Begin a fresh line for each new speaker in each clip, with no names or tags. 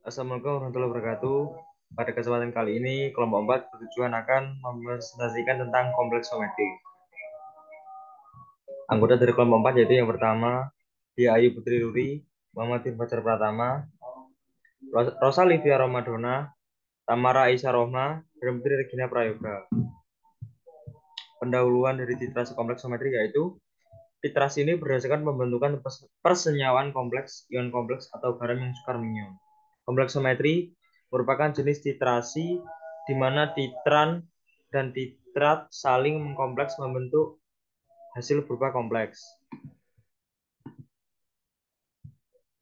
Assalamualaikum warahmatullahi wabarakatuh. Pada kesempatan kali ini, kelompok 4 bertujuan akan mempresentasikan tentang kompleks geometri. Anggota dari kelompok 4 yaitu yang pertama, Dia Ayu Putri Ruri, Muhammad Fajar Pratama, Rosa Livia Romadona, Tamara Aisyah Rohma, dan Putri Regina Prayoga. Pendahuluan dari titrasi kompleks geometri yaitu titrasi ini berdasarkan pembentukan persenyawaan kompleks, ion kompleks, atau garam yang sukar mengion. Kompleks geometri merupakan jenis titrasi di mana titran dan titrat saling mengkompleks membentuk hasil berupa kompleks.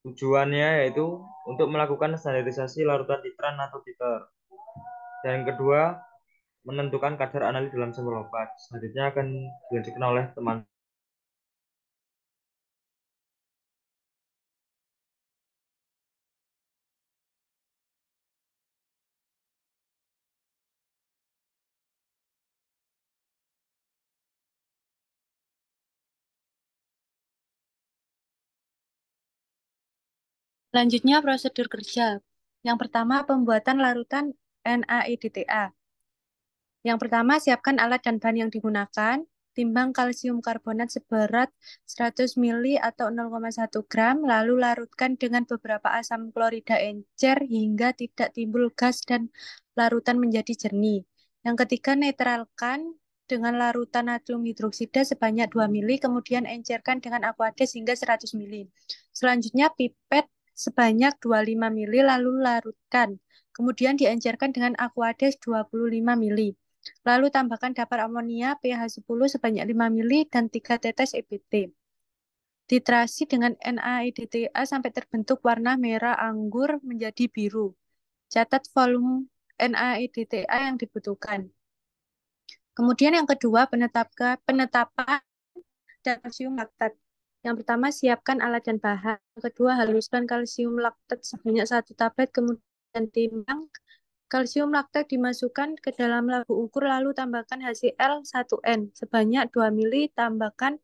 Tujuannya yaitu untuk melakukan standarisasi larutan titran atau titer. Dan yang kedua, menentukan kadar analit dalam sampel obat. Selanjutnya akan dilanjutkan oleh teman.
Selanjutnya prosedur kerja. Yang pertama pembuatan larutan NaEDTA. Yang pertama siapkan alat dan bahan yang digunakan. Timbang kalsium karbonat seberat 100 mili atau 0,1 gram, lalu larutkan dengan beberapa asam klorida encer hingga tidak timbul gas dan larutan menjadi jernih. Yang ketiga netralkan dengan larutan natrium hidroksida sebanyak 2 mili, kemudian encerkan dengan aquades hingga 100 mili. Selanjutnya pipet sebanyak 25 mili lalu larutkan. Kemudian diencerkan dengan aquades 25 mili. Lalu tambahkan dapar amonia pH 10 sebanyak 5 mili dan 3 tetes EBT. Titrasi dengan NaEDTA sampai terbentuk warna merah anggur menjadi biru. Catat volume NaEDTA yang dibutuhkan. Kemudian yang kedua, penetapan kalsium laktat. Yang pertama, siapkan alat dan bahan. Yang kedua, haluskan kalsium laktat sebanyak 1 tablet, kemudian timbang. Kalsium laktat dimasukkan ke dalam labu ukur, lalu tambahkan HCl 1N sebanyak 2 mili, tambahkan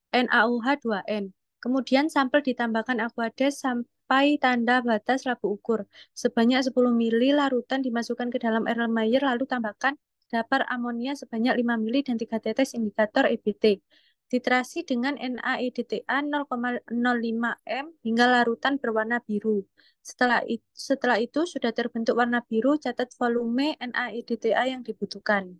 NaOH 2N. Kemudian sampel ditambahkan aquades sampai tanda batas labu ukur. Sebanyak 10 mili larutan dimasukkan ke dalam Erlenmeyer, lalu tambahkan dapar amonia sebanyak 5 mili dan 3 tetes indikator EBT. Titrasi dengan NaEDTA 0,05 m hingga larutan berwarna biru. Setelah itu sudah terbentuk warna biru, catat volume NaEDTA yang dibutuhkan.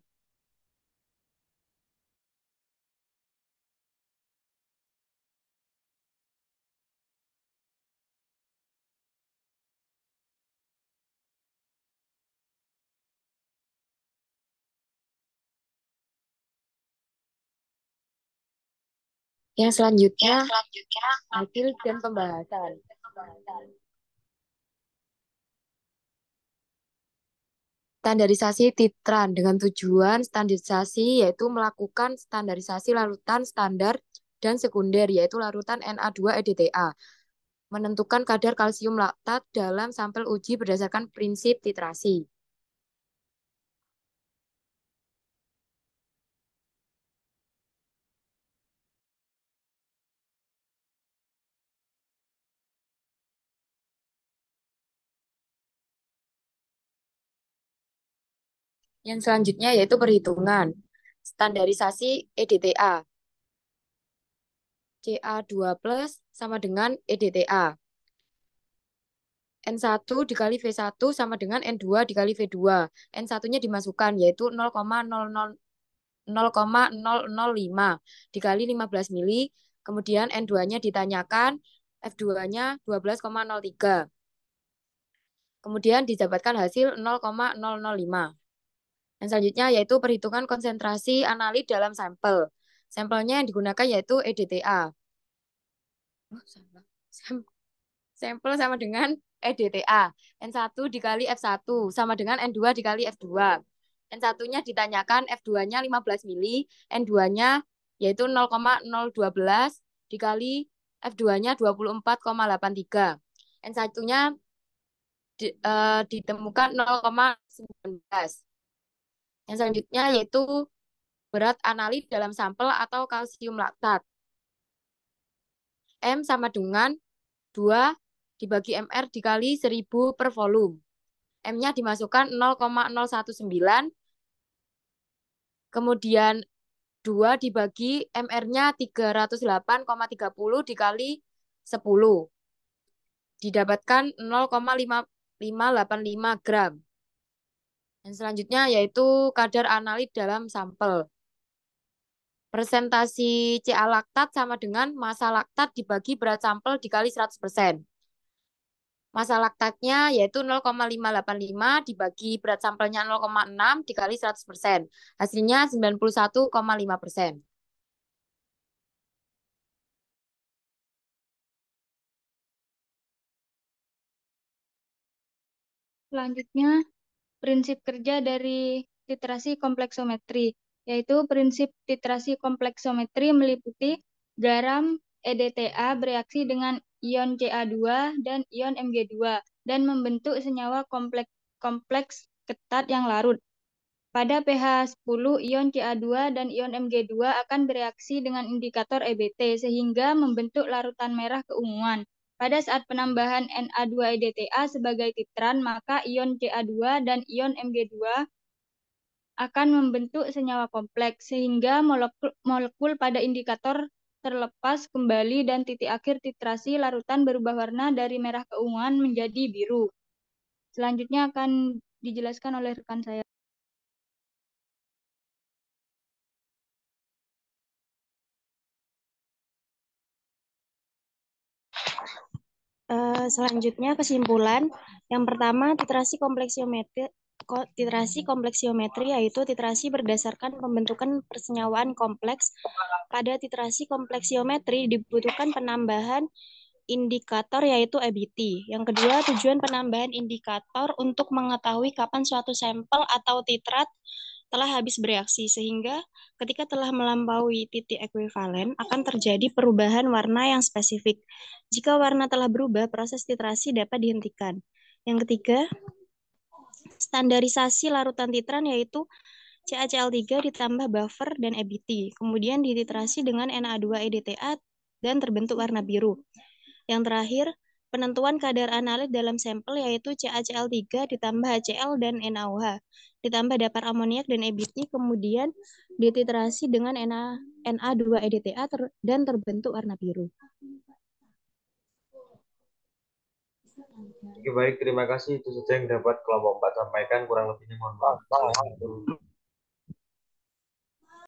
Yang selanjutnya, hasil dan pembahasan. Standarisasi titran dengan tujuan standarisasi yaitu melakukan standarisasi larutan standar dan sekunder yaitu larutan Na2-EDTA. Menentukan kadar kalsium laktat dalam sampel uji berdasarkan prinsip titrasi. Yang selanjutnya yaitu perhitungan. Standarisasi EDTA. Ca2 plus sama dengan EDTA. N1 dikali V1 sama dengan N2 dikali V2. N1-nya dimasukkan yaitu 0,005 dikali 15 mili. Kemudian N2-nya ditanyakan, F2-nya 12,03. Kemudian didapatkan hasil 0,005. Yang selanjutnya yaitu perhitungan konsentrasi analit dalam sampel. Sampelnya yang digunakan yaitu EDTA. Sampel sama dengan EDTA. N1 dikali F1 sama dengan N2 dikali F2. N1-nya ditanyakan F2-nya 15 mili, N2-nya yaitu 0,012 dikali F2-nya 24,83. N1-nya ditemukan 0,19. Yang selanjutnya yaitu berat analit dalam sampel atau kalsium laktat. M sama dengan 2 dibagi MR dikali 1000 per volume. M-nya dimasukkan 0,019, kemudian 2 dibagi MR-nya 308,30 dikali 10. Didapatkan 0,5585 gram. Dan selanjutnya yaitu kadar analit dalam sampel. Presentasi CA laktat sama dengan massa laktat dibagi berat sampel dikali 100%. Massa laktatnya yaitu 0,585 dibagi berat sampelnya 0,6 dikali 100%. Hasilnya 91,5%.
Selanjutnya, prinsip kerja dari titrasi kompleksometri, yaitu prinsip titrasi kompleksometri meliputi garam EDTA bereaksi dengan ion Ca2 dan ion Mg2 dan membentuk senyawa kompleks ketat yang larut. Pada pH 10, ion Ca2 dan ion Mg2 akan bereaksi dengan indikator EBT sehingga membentuk larutan merah keunguan. Pada saat penambahan Na2-EDTA sebagai titran, maka ion Ca2 dan ion Mg2 akan membentuk senyawa kompleks sehingga molekul pada indikator terlepas kembali dan titik akhir titrasi larutan berubah warna dari merah keunguan menjadi biru. Selanjutnya akan dijelaskan oleh rekan saya.
Selanjutnya kesimpulan. Yang pertama, titrasi kompleksiometri yaitu titrasi berdasarkan pembentukan persenyawaan kompleks. Pada titrasi kompleksiometri dibutuhkan penambahan indikator yaitu EBT. Yang kedua, tujuan penambahan indikator untuk mengetahui kapan suatu sampel atau titrat telah habis bereaksi, sehingga ketika telah melampaui titik ekuivalen akan terjadi perubahan warna yang spesifik. Jika warna telah berubah, proses titrasi dapat dihentikan. Yang ketiga, standarisasi larutan titran yaitu CaCl3 ditambah buffer dan EBT, kemudian dititrasi dengan Na2-EDTA dan terbentuk warna biru. Yang terakhir, penentuan kadar analit dalam sampel yaitu CaCl3 ditambah HCl dan NaOH, ditambah dapar amoniak dan EBT, kemudian dititrasi dengan Na2-EDTA dan terbentuk warna biru.
Oke, baik, terima kasih. Itu saja yang dapat kelompok 4 sampaikan. Kurang lebihnya mohon maaf. Assalamualaikum.